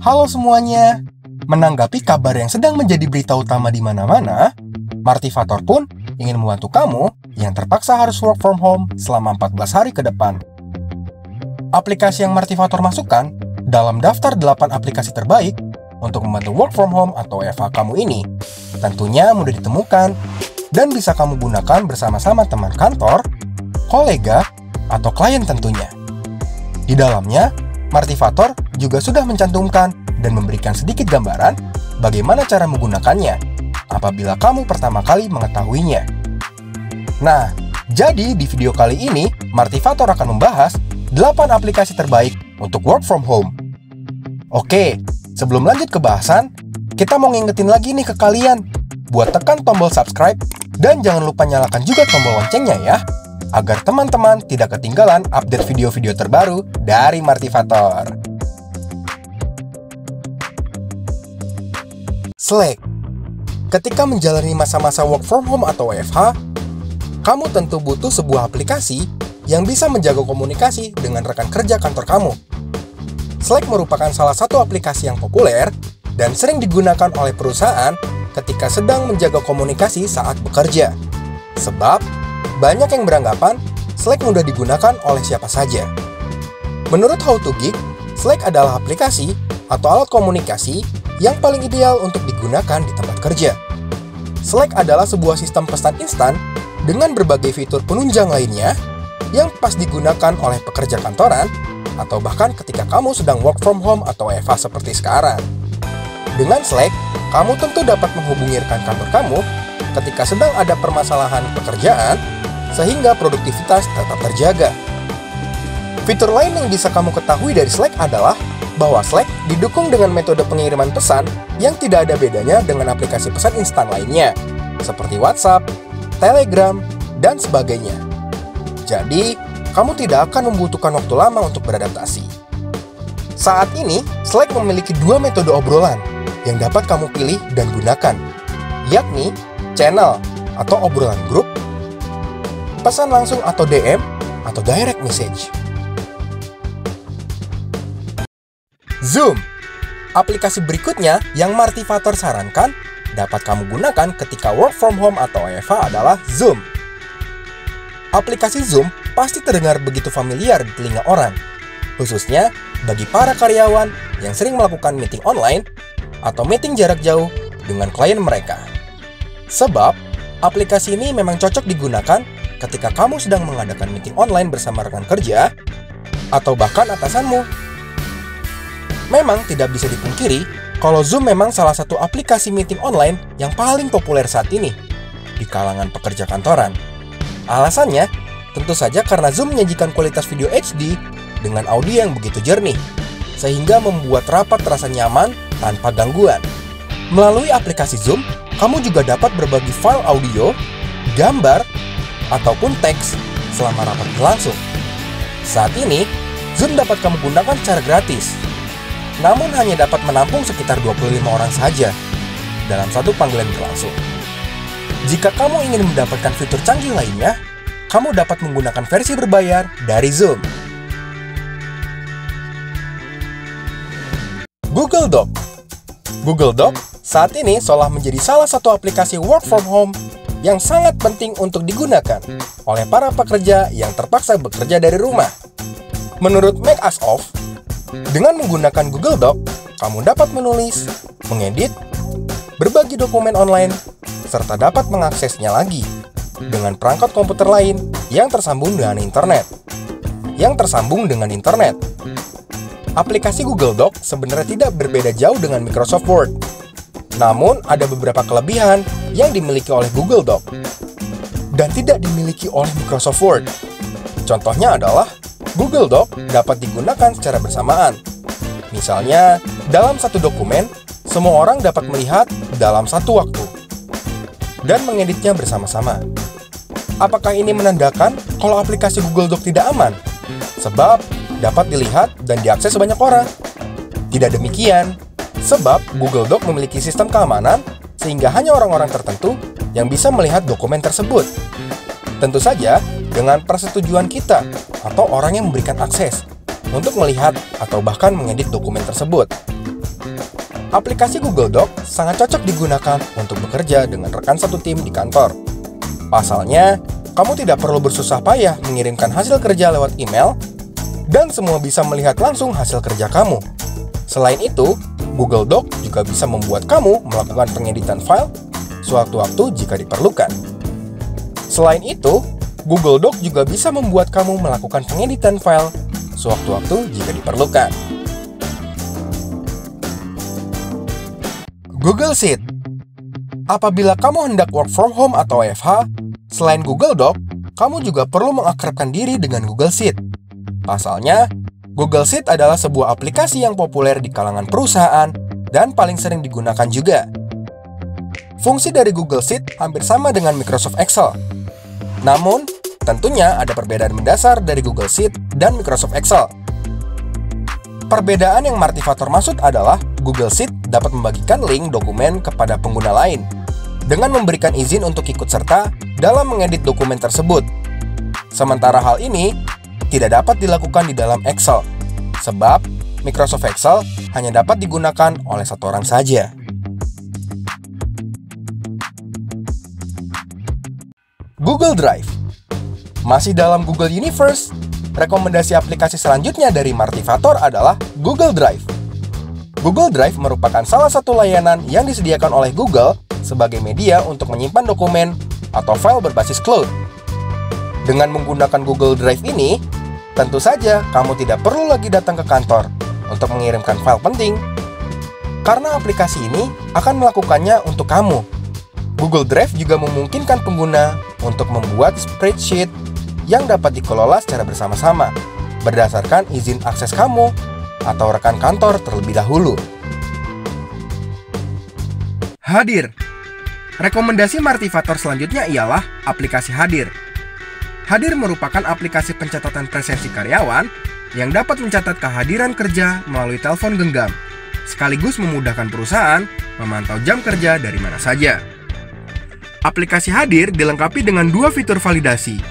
Halo semuanya. Menanggapi kabar yang sedang menjadi berita utama di mana-mana, Martivator pun ingin membantu kamu yang terpaksa harus work from home selama 14 hari ke depan. Aplikasi yang Martivator masukkan dalam daftar 8 aplikasi terbaik untuk membantu work from home atau WFH kamu ini tentunya mudah ditemukan dan bisa kamu gunakan bersama-sama teman kantor, kolega, atau klien tentunya. Di dalamnya, Martivator juga sudah mencantumkan dan memberikan sedikit gambaran bagaimana cara menggunakannya apabila kamu pertama kali mengetahuinya. Nah, jadi di video kali ini, Martivator akan membahas 8 aplikasi terbaik untuk work from home. Oke, sebelum lanjut ke bahasan, kita mau ngingetin lagi nih ke kalian buat tekan tombol subscribe dan jangan lupa nyalakan juga tombol loncengnya ya, agar teman-teman tidak ketinggalan update video-video terbaru dari Martivator. Slack. Ketika menjalani masa-masa work from home atau WFH, kamu tentu butuh sebuah aplikasi yang bisa menjaga komunikasi dengan rekan kerja kantor kamu. Slack merupakan salah satu aplikasi yang populer dan sering digunakan oleh perusahaan ketika sedang menjaga komunikasi saat bekerja. Sebab, banyak yang beranggapan Slack mudah digunakan oleh siapa saja. Menurut How to Geek, Slack adalah aplikasi atau alat komunikasi yang paling ideal untuk digunakan di tempat kerja. Slack adalah sebuah sistem pesan instan dengan berbagai fitur penunjang lainnya yang pas digunakan oleh pekerja kantoran atau bahkan ketika kamu sedang work from home atau WFH seperti sekarang. Dengan Slack, kamu tentu dapat menghubungi rekan kantor kamu ketika sedang ada permasalahan pekerjaan sehingga produktivitas tetap terjaga. Fitur lain yang bisa kamu ketahui dari Slack adalah bahwa Slack didukung dengan metode pengiriman pesan yang tidak ada bedanya dengan aplikasi pesan instan lainnya, seperti WhatsApp, Telegram, dan sebagainya. Jadi, kamu tidak akan membutuhkan waktu lama untuk beradaptasi. Saat ini, Slack memiliki 2 metode obrolan yang dapat kamu pilih dan gunakan, yakni channel atau obrolan grup, pesan langsung atau DM, atau direct message. Zoom. Aplikasi berikutnya yang Martivator sarankan dapat kamu gunakan ketika work from home atau WFH adalah Zoom. Aplikasi Zoom pasti terdengar begitu familiar di telinga orang, khususnya bagi para karyawan yang sering melakukan meeting online atau meeting jarak jauh dengan klien mereka. Sebab, aplikasi ini memang cocok digunakan ketika kamu sedang mengadakan meeting online bersama rekan kerja atau bahkan atasanmu. Memang tidak bisa dipungkiri kalau Zoom memang salah satu aplikasi meeting online yang paling populer saat ini di kalangan pekerja kantoran. Alasannya, tentu saja karena Zoom menyajikan kualitas video HD dengan audio yang begitu jernih, sehingga membuat rapat terasa nyaman tanpa gangguan. Melalui aplikasi Zoom, kamu juga dapat berbagi file audio, gambar, ataupun teks selama rapat berlangsung. Saat ini, Zoom dapat kamu gunakan secara gratis, namun hanya dapat menampung sekitar 25 orang saja dalam satu panggilan berlangsung. Jika kamu ingin mendapatkan fitur canggih lainnya, kamu dapat menggunakan versi berbayar dari Zoom. Google Doc. Google Doc saat ini seolah menjadi salah satu aplikasi work from home yang sangat penting untuk digunakan oleh para pekerja yang terpaksa bekerja dari rumah. Menurut Microsoft, dengan menggunakan Google Doc, kamu dapat menulis, mengedit, berbagi dokumen online, serta dapat mengaksesnya lagi dengan perangkat komputer lain yang tersambung dengan internet. Aplikasi Google Doc sebenarnya tidak berbeda jauh dengan Microsoft Word. Namun, ada beberapa kelebihan yang dimiliki oleh Google Doc dan tidak dimiliki oleh Microsoft Word. Contohnya adalah, Google Doc dapat digunakan secara bersamaan. Misalnya, dalam satu dokumen, semua orang dapat melihat dalam satu waktu dan mengeditnya bersama-sama. Apakah ini menandakan kalau aplikasi Google Doc tidak aman? Sebab dapat dilihat dan diakses banyak orang. Tidak demikian, sebab Google Doc memiliki sistem keamanan sehingga hanya orang-orang tertentu yang bisa melihat dokumen tersebut. Tentu saja dengan persetujuan kita atau orang yang memberikan akses untuk melihat atau bahkan mengedit dokumen tersebut. Aplikasi Google Doc sangat cocok digunakan untuk bekerja dengan rekan satu tim di kantor. Pasalnya, kamu tidak perlu bersusah payah mengirimkan hasil kerja lewat email, dan semua bisa melihat langsung hasil kerja kamu. Selain itu, Google Doc juga bisa membuat kamu melakukan pengeditan file sewaktu-waktu jika diperlukan. Selain itu, Google Doc juga bisa membuat kamu melakukan pengeditan file sewaktu-waktu jika diperlukan. Google Sheet. Apabila kamu hendak work from home atau WFH, selain Google Doc, kamu juga perlu mengakrabkan diri dengan Google Sheet. Pasalnya, Google Sheet adalah sebuah aplikasi yang populer di kalangan perusahaan dan paling sering digunakan juga. Fungsi dari Google Sheet hampir sama dengan Microsoft Excel. Namun, tentunya ada perbedaan mendasar dari Google Sheet dan Microsoft Excel. Perbedaan yang Marty Fator maksud adalah Google Sheet dapat membagikan link dokumen kepada pengguna lain dengan memberikan izin untuk ikut serta dalam mengedit dokumen tersebut. Sementara hal ini tidak dapat dilakukan di dalam Excel, sebab Microsoft Excel hanya dapat digunakan oleh satu orang saja. Google Drive. Masih dalam Google Universe, rekomendasi aplikasi selanjutnya dari Marty Fator adalah Google Drive. Google Drive merupakan salah satu layanan yang disediakan oleh Google sebagai media untuk menyimpan dokumen atau file berbasis cloud. Dengan menggunakan Google Drive ini, tentu saja kamu tidak perlu lagi datang ke kantor untuk mengirimkan file penting, karena aplikasi ini akan melakukannya untuk kamu. Google Drive juga memungkinkan pengguna untuk membuat spreadsheet yang dapat dikelola secara bersama-sama berdasarkan izin akses kamu atau rekan kantor terlebih dahulu. Hadir. Rekomendasi Marty Fator selanjutnya ialah aplikasi Hadir. Hadir merupakan aplikasi pencatatan presensi karyawan yang dapat mencatat kehadiran kerja melalui telepon genggam, sekaligus memudahkan perusahaan memantau jam kerja dari mana saja. Aplikasi Hadir dilengkapi dengan dua fitur validasi,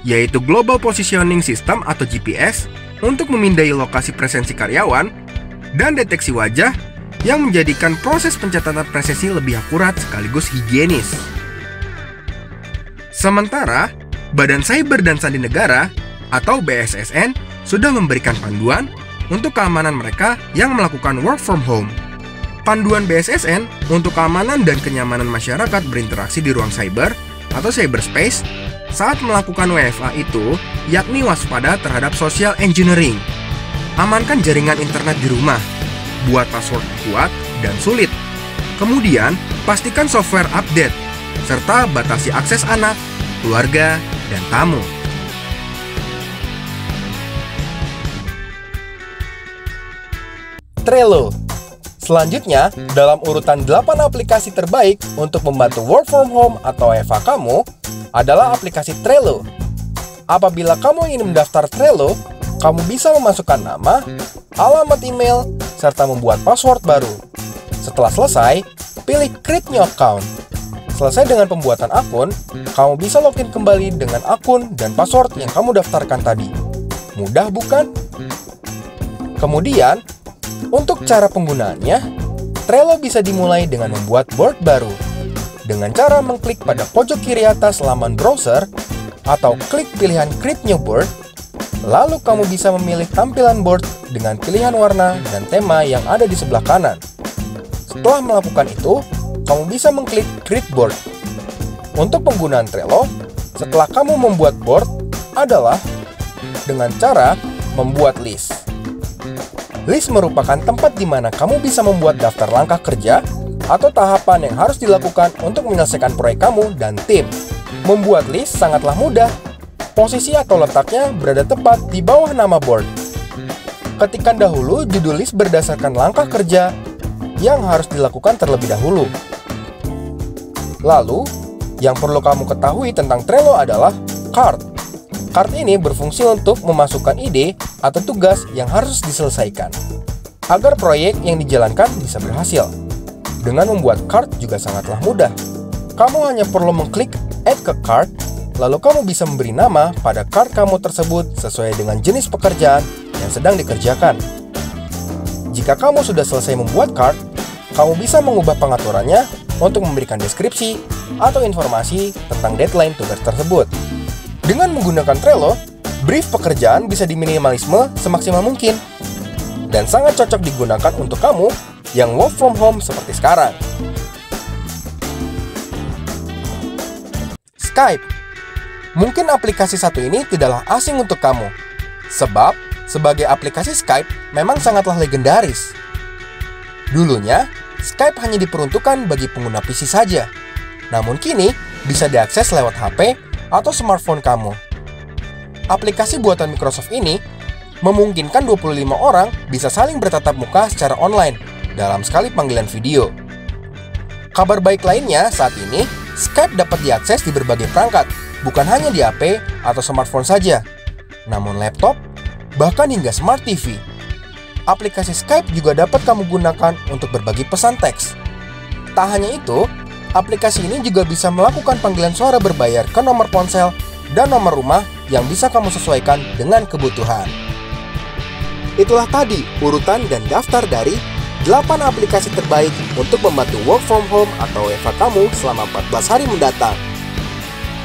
yaitu Global Positioning System atau GPS untuk memindai lokasi presensi karyawan dan deteksi wajah yang menjadikan proses pencatatan presensi lebih akurat sekaligus higienis. Sementara, Badan Cyber dan Sandi Negara atau BSSN sudah memberikan panduan untuk keamanan mereka yang melakukan work from home. Panduan BSSN untuk keamanan dan kenyamanan masyarakat berinteraksi di ruang cyber atau cyberspace saat melakukan WFA itu, yakni waspada terhadap social engineering. Amankan jaringan internet di rumah, buat password kuat dan sulit. Kemudian, pastikan software update, serta batasi akses anak, keluarga, dan tamu. Trello. Selanjutnya, dalam urutan 8 aplikasi terbaik untuk membantu work from home atau WFH kamu, adalah aplikasi Trello. Apabila kamu ingin mendaftar Trello, kamu bisa memasukkan nama, alamat email, serta membuat password baru. Setelah selesai, pilih Create New Account. Selesai dengan pembuatan akun, kamu bisa login kembali dengan akun dan password yang kamu daftarkan tadi. Mudah bukan? Kemudian, untuk cara penggunaannya, Trello bisa dimulai dengan membuat board baru. Dengan cara mengklik pada pojok kiri atas laman browser atau klik pilihan Create New Board, lalu kamu bisa memilih tampilan board dengan pilihan warna dan tema yang ada di sebelah kanan. Setelah melakukan itu, kamu bisa mengklik Create Board. Untuk penggunaan Trello, setelah kamu membuat board adalah dengan cara membuat list. List merupakan tempat di mana kamu bisa membuat daftar langkah kerja atau tahapan yang harus dilakukan untuk menyelesaikan proyek kamu dan tim. Membuat list sangatlah mudah. Posisi atau letaknya berada tepat di bawah nama board. Ketikkan dahulu judul list berdasarkan langkah kerja yang harus dilakukan terlebih dahulu. Lalu, yang perlu kamu ketahui tentang Trello adalah card. Card ini berfungsi untuk memasukkan ide atau tugas yang harus diselesaikan, agar proyek yang dijalankan bisa berhasil. Dengan membuat card juga sangatlah mudah. Kamu hanya perlu mengklik Add ke Card, lalu kamu bisa memberi nama pada card kamu tersebut sesuai dengan jenis pekerjaan yang sedang dikerjakan. Jika kamu sudah selesai membuat card, kamu bisa mengubah pengaturannya untuk memberikan deskripsi atau informasi tentang deadline tugas tersebut. Dengan menggunakan Trello, brief pekerjaan bisa diminimalisme semaksimal mungkin dan sangat cocok digunakan untuk kamu yang work from home seperti sekarang. Skype. Mungkin aplikasi satu ini tidaklah asing untuk kamu, sebab sebagai aplikasi Skype memang sangatlah legendaris. Dulunya, Skype hanya diperuntukkan bagi pengguna PC saja, namun kini bisa diakses lewat HP atau smartphone kamu. Aplikasi buatan Microsoft ini memungkinkan 25 orang bisa saling bertatap muka secara online dalam sekali panggilan video. Kabar baik lainnya saat ini, Skype dapat diakses di berbagai perangkat, bukan hanya di HP atau smartphone saja, namun laptop, bahkan hingga smart TV. Aplikasi Skype juga dapat kamu gunakan untuk berbagi pesan teks. Tak hanya itu, aplikasi ini juga bisa melakukan panggilan suara berbayar ke nomor ponsel dan nomor rumah yang bisa kamu sesuaikan dengan kebutuhan. Itulah tadi urutan dan daftar dari 8 aplikasi terbaik untuk membantu work from home atau WFH kamu selama 14 hari mendatang.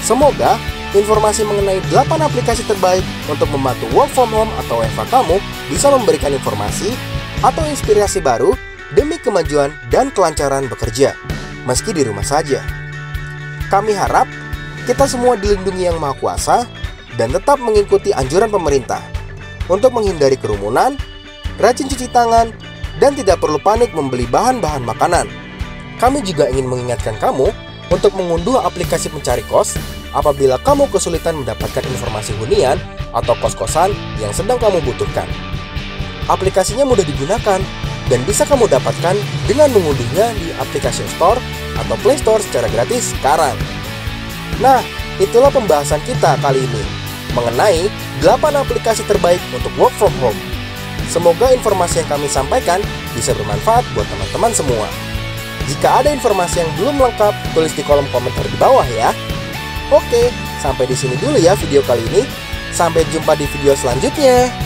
Semoga informasi mengenai 8 aplikasi terbaik untuk membantu work from home atau WFH kamu bisa memberikan informasi atau inspirasi baru demi kemajuan dan kelancaran bekerja, meski di rumah saja. Kami harap kita semua dilindungi Yang Maha Kuasa dan tetap mengikuti anjuran pemerintah untuk menghindari kerumunan, rajin cuci tangan, dan tidak perlu panik membeli bahan-bahan makanan. Kami juga ingin mengingatkan kamu untuk mengunduh aplikasi pencari kos apabila kamu kesulitan mendapatkan informasi hunian atau kos-kosan yang sedang kamu butuhkan. Aplikasinya mudah digunakan dan bisa kamu dapatkan dengan mengunduhnya di aplikasi Store atau Play Store secara gratis sekarang. Nah, itulah pembahasan kita kali ini mengenai 8 aplikasi terbaik untuk work from home. Semoga informasi yang kami sampaikan bisa bermanfaat buat teman-teman semua. Jika ada informasi yang belum lengkap, tulis di kolom komentar di bawah ya. Oke, sampai di sini dulu ya video kali ini. Sampai jumpa di video selanjutnya.